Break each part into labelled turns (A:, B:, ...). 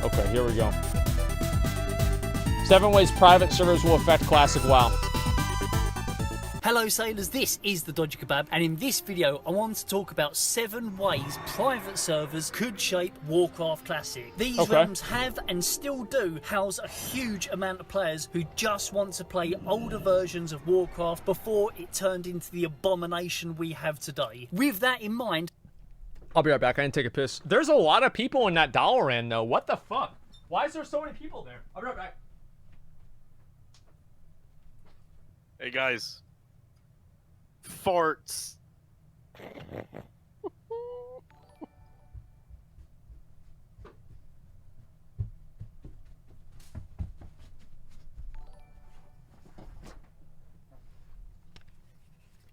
A: Okay, here we go. 7 ways private servers will affect Classic WoW.
B: Hello sailors, this is the Dodgy Kebab, and in this video I want to talk about 7 ways private servers could shape Warcraft Classic. These realms have and still do house a huge amount of players who just want to play older versions of Warcraft before it turned into the abomination we have today. With that in mind,
A: I'll be right back. I didn't take a piss. There's a lot of people in that Dalaran though. What the fuck? Why is there so many people there? I'll be right back.
C: Hey guys. Farts.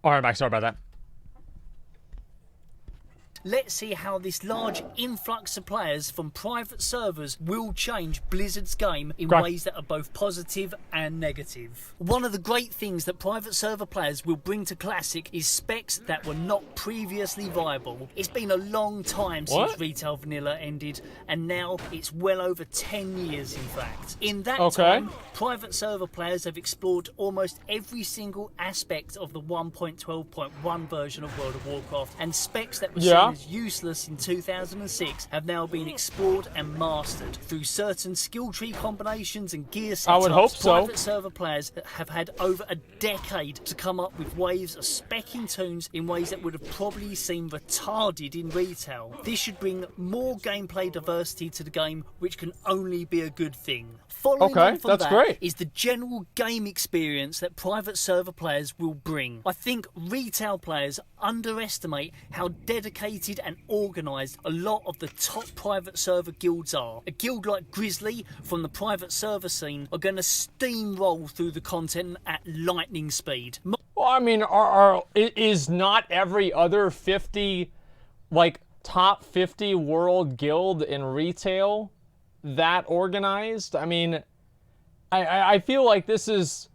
A: All right, back. Sorry about that.
B: let's see how this large influx of players from private servers will change Blizzard's game in ways that are both positive and negative. One of the great things that private server players will bring to Classic is specs that were not previously viable. It's been a long time since Retail Vanilla ended, and now it's well over 10 years in fact. In that time, private server players have explored almost every single aspect of the 1.12.1 version of World of Warcraft, and specs that were seen as useless in 2006 have now been explored and mastered. Through certain skill tree combinations and gear setups,
A: I would hope so.
B: Private server players have had over a decade to come up with waves of specking tunes in ways that would have probably seemed retarded in retail. This should bring more gameplay diversity to the game, which can only be a good thing. Following on from that is the general game experience that private server players will bring. I think retail players underestimate how dedicated and organised a lot of the top private server guilds are. A guild like Grizzly from the private server scene are going to steamroll through the content at lightning speed.
A: Well, I mean, is not every other 50, like, top 50 world guild in retail that organized? I mean, I feel like this is,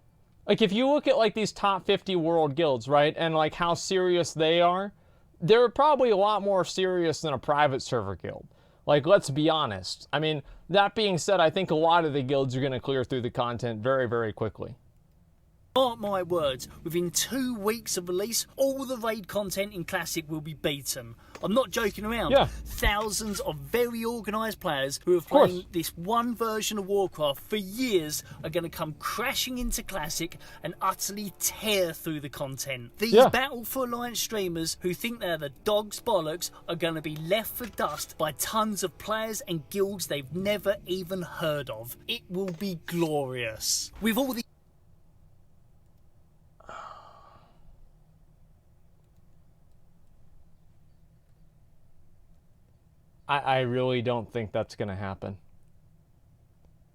A: like, if you look at, like, these top 50 world guilds, right, and, like, how serious they are, they're probably a lot more serious than a private server guild. Like, let's be honest. I mean, that being said, I think a lot of the guilds are going to clear through the content very, very quickly.
B: Mark my words, within 2 weeks of release, all the raid content in Classic will be beaten. I'm not joking around. Thousands of very organised players who have played this one version of Warcraft for years are going to come crashing into Classic and utterly tear through the content. These Battle for Alliance streamers who think they're the dog's bollocks are going to be left for dust by tons of players and guilds they've never even heard of. It will be glorious. With all the
A: I really don't think that's going to happen.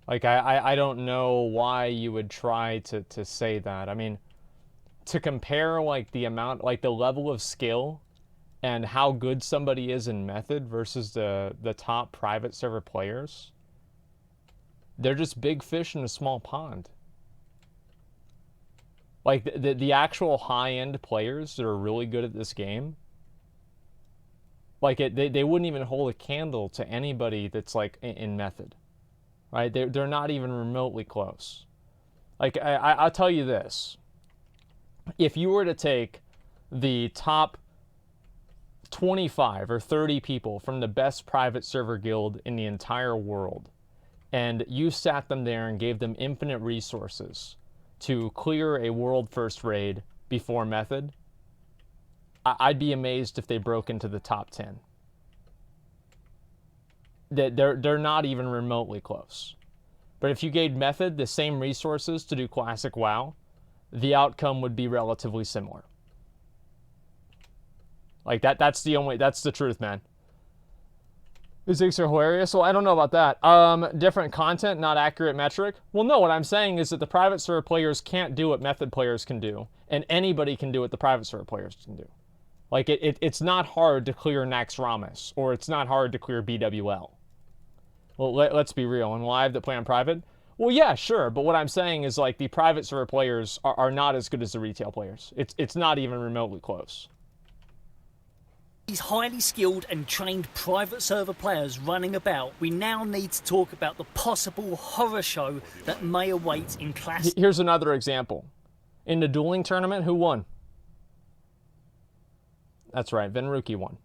A: Like, I don't know why you would try to say that. I mean, to compare, like, the amount, like, the level of skill and how good somebody is in Method versus the top private server players, they're just big fish in a small pond. Like, the actual high-end players that are really good at this game, like, they wouldn't even hold a candle to anybody that's, like, in Method, right? They're not even remotely close. Like, I'll tell you this. If you were to take the top 25 or 30 people from the best private server guild in the entire world, and you sat them there and gave them infinite resources to clear a world-first raid before Method, I'd be amazed if they broke into the top 10. They're not even remotely close. But if you gave Method the same resources to do Classic WoW, the outcome would be relatively similar. Like, that's the truth, man. Physics are hilarious. Well, I don't know about that. Different content, not accurate metric. Well, no, what I'm saying is that the private server players can't do what Method players can do, and anybody can do what the private server players can do. Like, it's not hard to clear Naxxramas, or it's not hard to clear BWL. Well, let's be real. In live that play on private, well, yeah, sure. But what I'm saying is, like, the private server players are not as good as the retail players. It's not even remotely close.
B: These highly skilled and trained private server players running about, we now need to talk about the possible horror show that may await in classic.
A: Here's another example. In the dueling tournament, who won? That's right, Venruki won.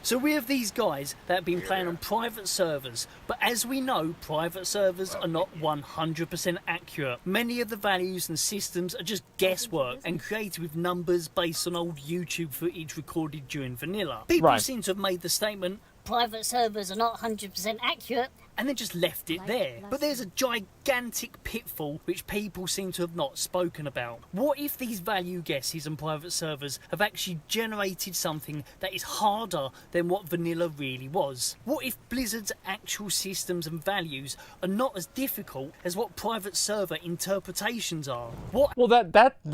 B: So we have these guys that have been playing on private servers, but as we know, private servers are not 100% accurate. Many of the values and systems are just guesswork and created with numbers based on old YouTube footage recorded during vanilla. People seem to have made the statement,
D: private servers are not 100% accurate,
B: and then just left it there. But there's a gigantic pitfall which people seem to have not spoken about. What if these value guesses on private servers have actually generated something that is harder than what vanilla really was? What if Blizzard's actual systems and values are not as difficult as what private server interpretations are? What?
A: Well,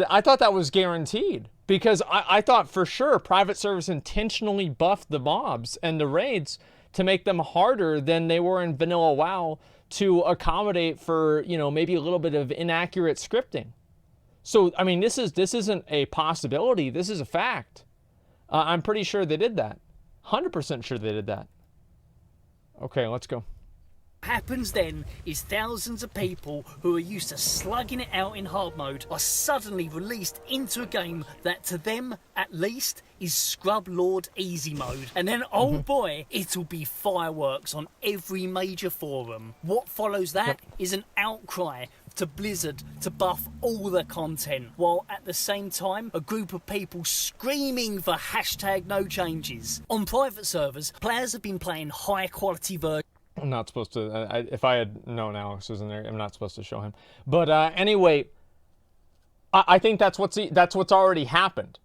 A: I thought that was guaranteed. Because I thought for sure private servers intentionally buffed the mobs and the raids to make them harder than they were in vanilla WoW to accommodate for, you know, maybe a little bit of inaccurate scripting. So, I mean, this isn't a possibility. This is a fact. I'm pretty sure they did that. 100% sure they did that. Okay, let's go.
B: Happens then is thousands of people who are used to slugging it out in hard mode are suddenly released into a game that to them at least is Scrub Lord easy mode, and then oh boy, it'll be fireworks on every major forum. What follows that is an outcry to Blizzard to buff all the content, while at the same time a group of people screaming for hashtag no changes. On private servers, players have been playing high quality versions.
A: I'm not supposed to, if I had known Alex was in there, I'm not supposed to show him. But anyway, I think that's what's already happened,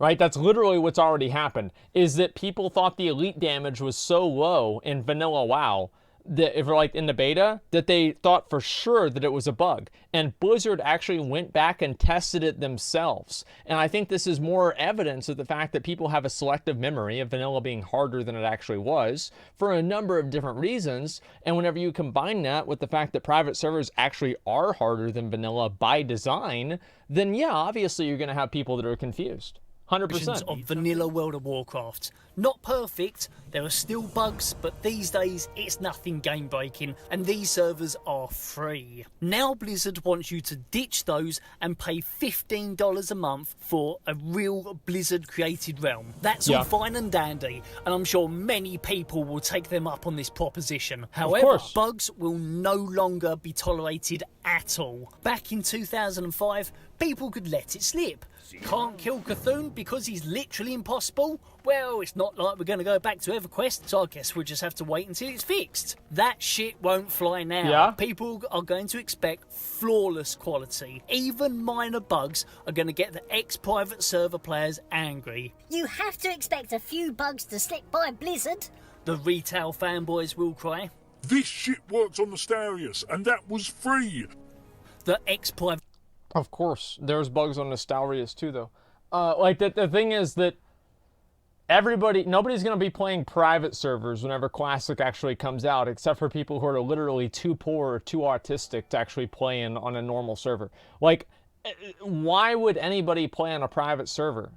A: right? That's literally what's already happened, is that people thought the elite damage was so low in vanilla WoW, that if like in the beta, that they thought for sure that it was a bug. And Blizzard actually went back and tested it themselves. And I think this is more evidence of the fact that people have a selective memory of vanilla being harder than it actually was for a number of different reasons. And whenever you combine that with the fact that private servers actually are harder than vanilla by design, then yeah, obviously you're going to have people that are confused. 100%.
B: Of vanilla World of Warcraft. Not perfect, there are still bugs, but these days it's nothing game breaking, and these servers are free. Now Blizzard wants you to ditch those and pay $15 a month for a real Blizzard created realm. That's all fine and dandy, and I'm sure many people will take them up on this proposition. However, bugs will no longer be tolerated at all. Back in 2005, people could let it slip. Can't kill Cthulhu because he's literally impossible? Well, it's not like we're going to go back to EverQuest, so I guess we'll just have to wait until it's fixed. That shit won't fly now.
A: Yeah.
B: People are going to expect flawless quality. Even minor bugs are going to get the ex-private server players angry.
D: You have to expect a few bugs to slip by Blizzard.
B: The retail fanboys will cry.
E: This shit works on the Starius, and that was free.
B: The ex-private...
A: Of course, there's bugs on Nostalrius too, though. Like the thing is that nobody's going to be playing private servers whenever Classic actually comes out, except for people who are literally too poor or too autistic to actually play on a normal server. Like, why would anybody play on a private server?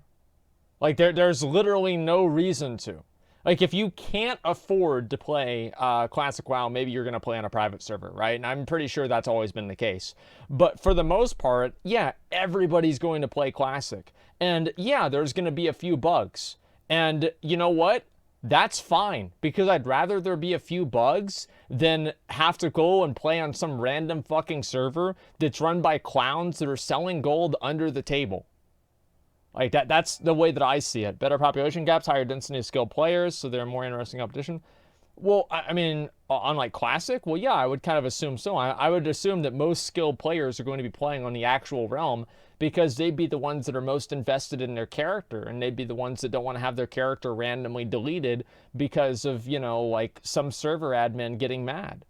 A: Like, there's literally no reason to. Like, if you can't afford to play Classic WoW, maybe you're going to play on a private server, right? And I'm pretty sure that's always been the case. But for the most part, yeah, everybody's going to play Classic. And yeah, there's going to be a few bugs. And you know what? That's fine, because I'd rather there be a few bugs than have to go and play on some random fucking server that's run by clowns that are selling gold under the table. Like, that's the way that I see it. Better population gaps, higher density of skilled players, so they're more interesting competition. Well, I mean, on like Classic, well, yeah, I would kind of assume so. I would assume that most skilled players are going to be playing on the actual realm because they'd be the ones that are most invested in their character, and they'd be the ones that don't want to have their character randomly deleted because of, you know, like some server admin getting mad.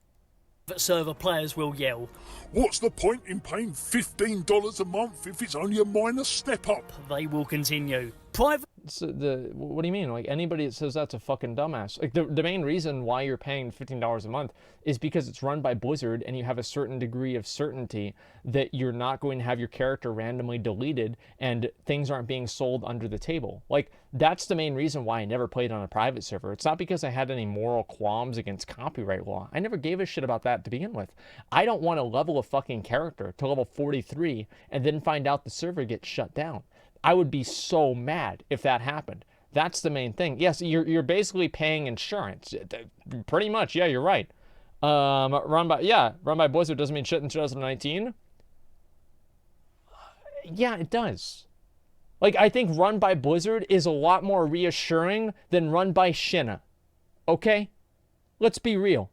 B: Server players will yell,
E: "What's the point in paying $15 a month if it's only a minor step up?"
B: They will continue. Private
A: what do you mean? Like, anybody that says that's a fucking dumbass. Like, the main reason why you're paying $15 a month is because it's run by Blizzard and you have a certain degree of certainty that you're not going to have your character randomly deleted and things aren't being sold under the table. Like, that's the main reason why I never played on a private server. It's not because I had any moral qualms against copyright law. I never gave a shit about that to begin with. I don't want to level a fucking character to level 43 and then find out the server gets shut down. I would be so mad if that happened. That's the main thing. Yes, you're basically paying insurance. Pretty much, yeah, you're right. Run by Blizzard doesn't mean shit in 2019. Yeah, it does. Like, I think run by Blizzard is a lot more reassuring than run by Shinna. Okay? Let's be real.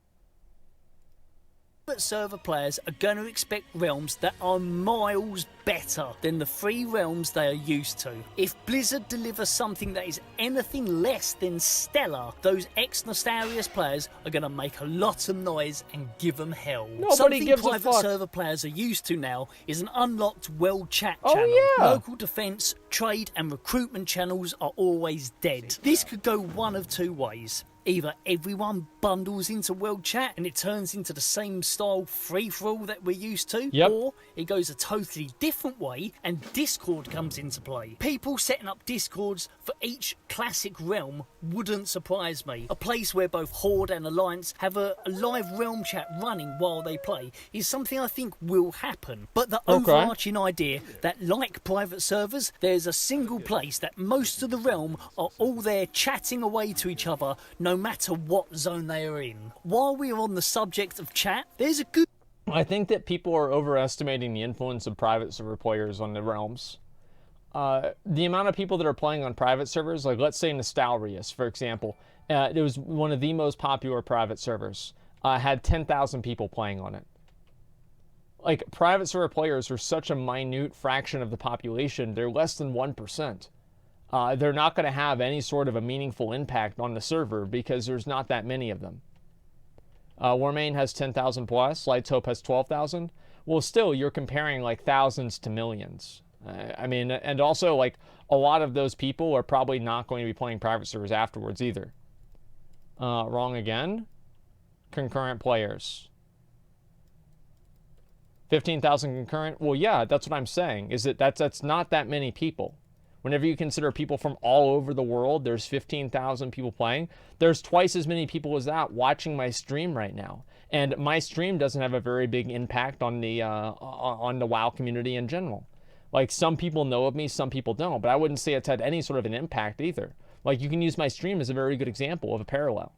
B: But server players are going to expect realms that are miles better than the free realms they are used to. If Blizzard delivers something that is anything less than stellar, those ex-Nostarius players are going to make a lot of noise and give them hell.
A: Nobody gives a fuck.
B: Something private server players are used to now is an unlocked world chat channel.
A: Oh, yeah.
B: Local defense, trade and recruitment channels are always dead. This could go one of two ways. Either everyone bundles into World Chat and it turns into the same style free-for-all that we're used to, or it goes a totally different way and Discord comes into play. People setting up Discords for each classic realm wouldn't surprise me. A place where both Horde and Alliance have a live realm chat running while they play is something I think will happen. But the overarching idea that, like private servers, there's a single place that most of the realm are all there chatting away to each other, no matter what zone they are in. While we're on the subject of chat, there's a good...
A: I think that people are overestimating the influence of private server players on the realms. The amount of people that are playing on private servers, like let's say Nostarius, for example, it was one of the most popular private servers, had 10,000 people playing on it. Like, private server players are such a minute fraction of the population, they're less than 1%. They're not going to have any sort of a meaningful impact on the server because there's not that many of them. Warmain has 10,000 plus, Light's Hope has 12,000. Well, still, you're comparing like thousands to millions. I mean, and also, like, a lot of those people are probably not going to be playing private servers afterwards either. Wrong again. Concurrent players. 15,000 concurrent? Well, yeah, that's what I'm saying, is that that's not that many people. Whenever you consider people from all over the world, there's 15,000 people playing. There's twice as many people as that watching my stream right now. And my stream doesn't have a very big impact on the WoW community in general. Like, some people know of me, some people don't. But I wouldn't say it's had any sort of an impact either. Like, you can use my stream as a very good example of a parallel.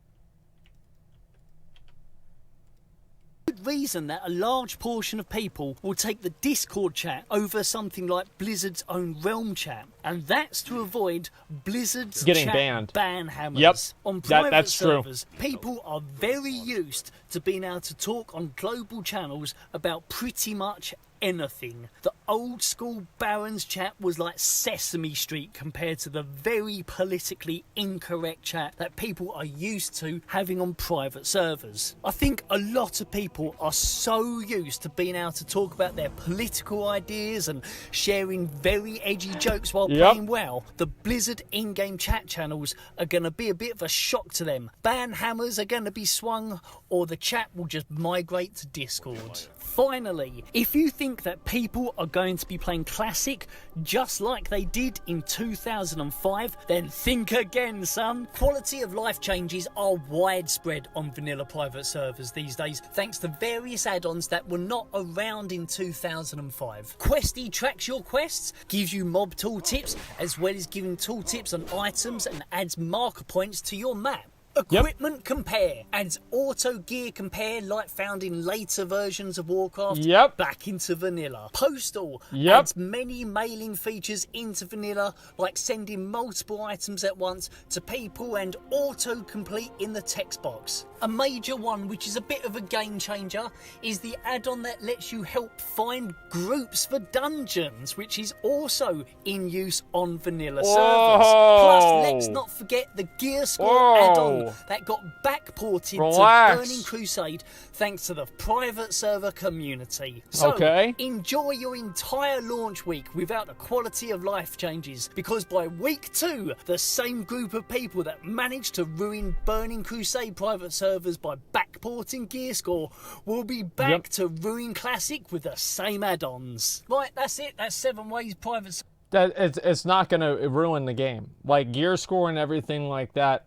B: Reason that a large portion of people will take the Discord chat over something like Blizzard's own realm chat, and that's to avoid Blizzard's
A: getting
B: chat
A: banned.
B: Ban hammers.
A: Yep,
B: on private
A: that's
B: servers,
A: true.
B: People are very used to being able to talk on global channels about pretty much anything. The old school Barons chat was like Sesame Street compared to the very politically incorrect chat that people are used to having on private servers. I think a lot of people are so used to being able to talk about their political ideas and sharing very edgy jokes while playing WoW. The Blizzard in-game chat channels are going to be a bit of a shock to them. Ban hammers are going to be swung, or the chat will just migrate to Discord. Finally, if you think that people are going to be playing Classic just like they did in 2005, then think again, son. Quality of life changes are widespread on vanilla private servers these days, thanks to various add-ons that were not around in 2005. Questy tracks your quests, gives you mob tooltips, as well as giving tooltips on items and adds marker points to your map. Equipment Compare adds auto gear compare like found in later versions of Warcraft back into vanilla. Postal adds many mailing features into vanilla, like sending multiple items at once to people and auto complete in the text box. A major one, which is a bit of a game changer, is the add-on that lets you help find groups for dungeons, which is also in use on vanilla servers. Plus, let's not forget the gear score add-on, that got backported
A: Relax.
B: to Burning Crusade thanks to the private server community. So,
A: Okay.
B: enjoy your entire launch week without the quality of life changes, because by week 2, the same group of people that managed to ruin Burning Crusade private servers by backporting gear score will be back to ruin Classic with the same add-ons. Right, that's it. That's 7 ways private.
A: That it's not gonna ruin the game. Like gear score and everything like that.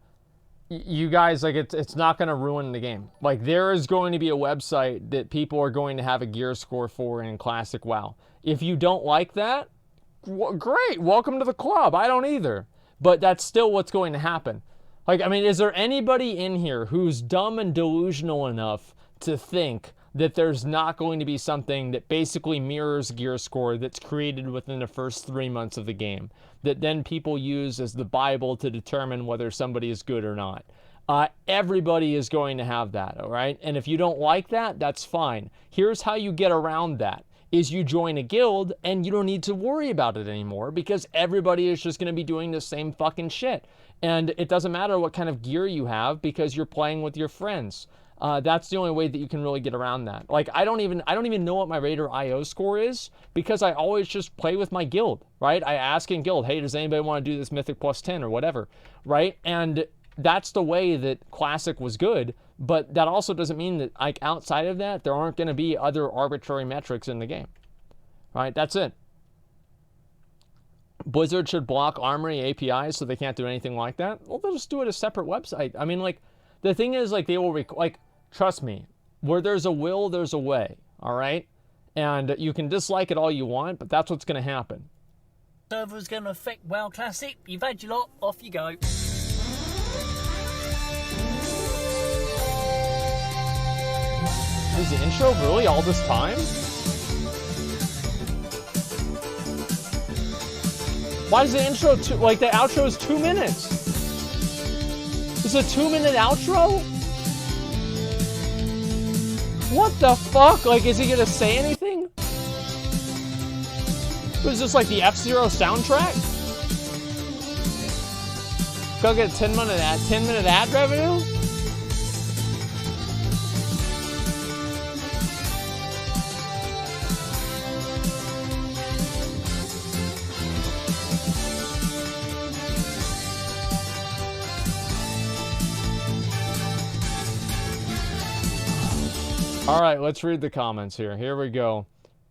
A: You guys, like, it's not gonna ruin the game. Like, there is going to be a website that people are going to have a gear score for in Classic WoW. If you don't like that, great, welcome to the club. I don't either, but that's still what's going to happen. Like, I mean, is there anybody in here who's dumb and delusional enough to think that there's not going to be something that basically mirrors gear score that's created within the first 3 months of the game, that then people use as the Bible to determine whether somebody is good or not? Everybody is going to have that, all right? And if you don't like that, that's fine. Here's how you get around that, is you join a guild and you don't need to worry about it anymore, because everybody is just going to be doing the same fucking shit. And it doesn't matter what kind of gear you have, because you're playing with your friends. That's the only way that you can really get around that. Like, I don't even know what my Raider IO score is, because I always just play with my guild, right? I ask in guild, hey, does anybody want to do this Mythic plus 10 or whatever, right? And that's the way that Classic was good, but that also doesn't mean that, like, outside of that, there aren't going to be other arbitrary metrics in the game, right? That's it. Blizzard should block Armory APIs so they can't do anything like that. Well, they'll just do it a separate website. I mean, like, the thing is, like, they will, like, trust me, where there's a will, there's a way, all right? And you can dislike it all you want, but that's what's going to happen.
B: Server is going to affect WoW Classic. You've had your lot, off you go.
A: Is the intro really all this time? Why is the intro the outro is 2 minutes? It's a 2-minute outro? What the fuck? Like, is he gonna say anything? Was this like the F-Zero soundtrack? Go get a 10-minute ad revenue? All right, let's read the comments here. Here we go.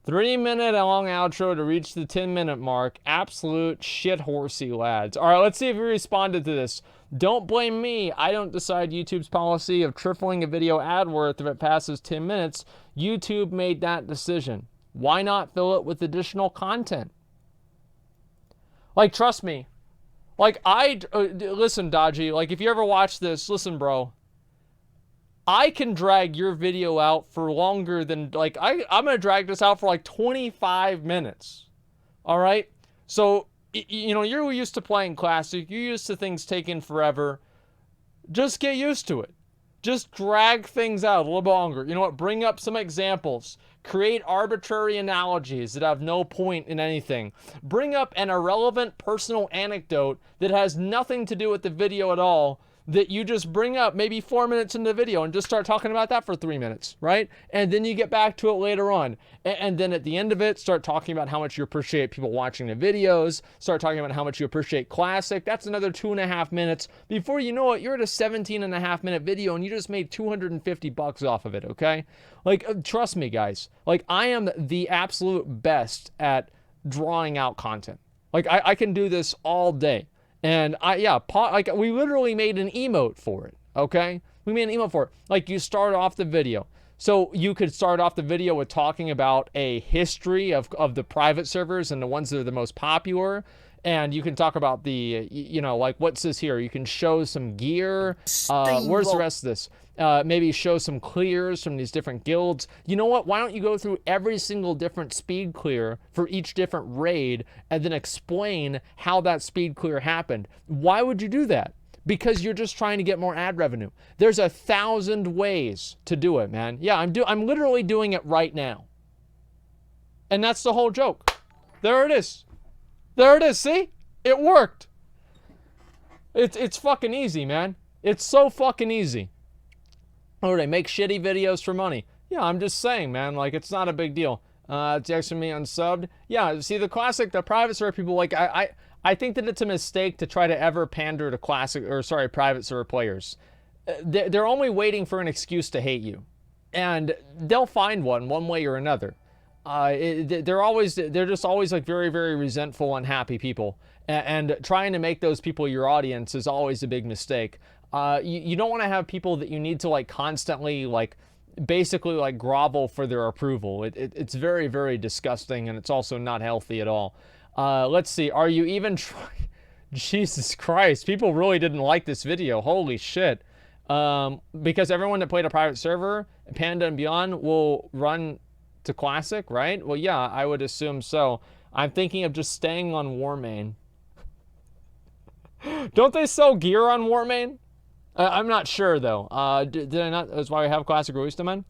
A: 3-minute long outro to reach the 10-minute mark. Absolute shit horsey, lads. All right, let's see if we responded to this. Don't blame me. I don't decide YouTube's policy of tripling a video ad worth if it passes 10 minutes. YouTube made that decision. Why not fill it with additional content? Like, trust me. Like, listen, Dodgy, like, if you ever watch this, listen, bro. I can drag your video out for longer than, like, I'm going to drag this out for like 25 minutes. All right? So, you know, you're used to playing Classic. You're used to things taking forever. Just get used to it. Just drag things out a little bit longer. You know what? Bring up some examples. Create arbitrary analogies that have no point in anything. Bring up an irrelevant personal anecdote that has nothing to do with the video at all, that you just bring up maybe 4 minutes into the video and just start talking about that for 3 minutes, right? And then you get back to it later on. And then at the end of it, start talking about how much you appreciate people watching the videos, start talking about how much you appreciate Classic. That's another 2.5 minutes. Before you know it, you're at a 17.5-minute video and you just made $250 off of it, okay? Like, trust me, guys. Like, I am the absolute best at drawing out content. Like, I can do this all day. And we literally made an emote for it, okay? We made an emote for it. Like, you start off the video. So you could start off the video with talking about a history of the private servers and the ones that are the most popular. And you can talk about the, you know, like, what's this here? You can show some gear. Where's the rest of this? Maybe show some clears from these different guilds. You know what? Why don't you go through every single different speed clear for each different raid and then explain how that speed clear happened? Why would you do that? Because you're just trying to get more ad revenue. There's 1,000 ways to do it, man. Yeah, I'm literally doing it right now. And that's the whole joke. There it is. There it is. See? It worked. It's fucking easy, man. It's so fucking easy. Or they make shitty videos for money. Yeah, I'm just saying, man. Like, it's not a big deal. It's actually me unsubbed. Yeah, see, the private server people, like, I think that it's a mistake to try to ever pander to private server players. They're only waiting for an excuse to hate you. And they'll find one way or another. They're just always like very, very resentful, unhappy people. And trying to make those people your audience is always a big mistake. You don't want to have people that you need to like constantly like basically like grovel for their approval. It's very, very disgusting, and it's also not healthy at all. Let's see. Are you even trying? Jesus Christ. People really didn't like this video. Holy shit. Because everyone that played a private server, Panda and Beyond, will run to Classic, right? Well, yeah, I would assume so. I'm thinking of just staying on Warmane. Don't they sell gear on Warmane? I'm not sure, though. Did I not? That's why we have Classic released them in?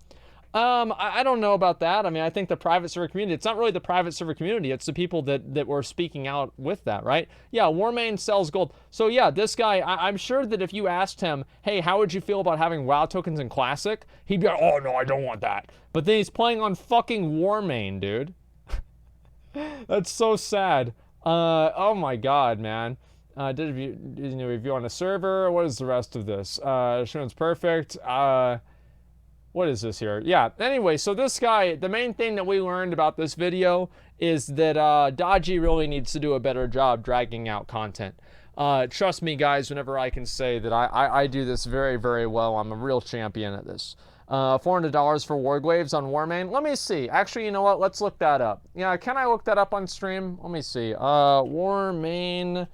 A: I don't know about that. I mean, I think the private server community, it's not really the private server community, it's the people that were speaking out with that, right? Yeah, Warmane sells gold. So yeah, this guy, I'm sure that if you asked him, hey, how would you feel about having WoW tokens in Classic? He'd be like, oh no, I don't want that. But then he's playing on fucking Warmane, dude. That's so sad. Oh my god, man. Did a review on a server? What is the rest of this? Sharon's perfect. What is this here? Yeah, anyway, so this guy, the main thing that we learned about this video is that Dodgy really needs to do a better job dragging out content. Trust me, guys, whenever I can say that I do this very, very well. I'm a real champion at this. $400 for Warglaves on Warmane. Let me see. Actually, you know what? Let's look that up. Yeah, can I look that up on stream? Let me see. Warmane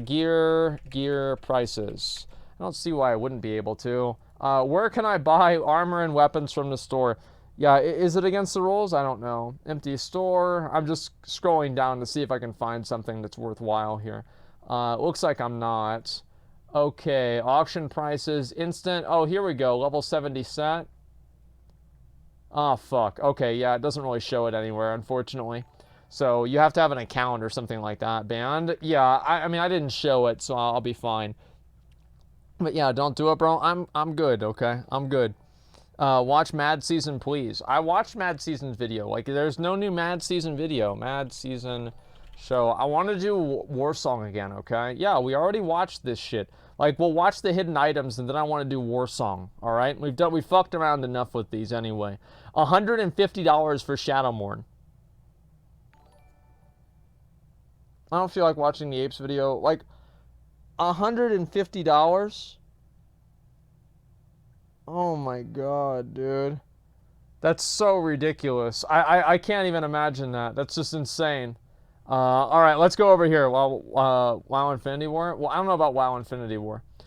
A: gear prices. I don't see why I wouldn't be able to. Where can I buy armor and weapons from the store? Yeah, is it against the rules? I don't know. Empty store. I'm just scrolling down to see if I can find something that's worthwhile here. Looks like I'm not. Okay, auction prices, instant. Oh, here we go. Level 70 set. Oh, fuck. Okay, yeah, it doesn't really show it anywhere, unfortunately. So you have to have an account or something like that. Banned? Yeah, I mean, I didn't show it, so I'll be fine. But yeah, don't do it, bro. I'm good, okay? I'm good. Watch Mad Season, please. I watched Mad Season's video. Like, there's no new Mad Season video. Mad Season show. I want to do Warsong again, okay? Yeah, we already watched this shit. Like, we'll watch the hidden items, and then I want to do Warsong, all right? We fucked around enough with these anyway. $150 for Shadowmourne. I don't feel like watching the Apes video. Like, $150? Oh my god, dude. That's so ridiculous. I can't even imagine that. That's just insane. Alright, let's go over here. WoW Infinity War? Well, I don't know about WoW Infinity War.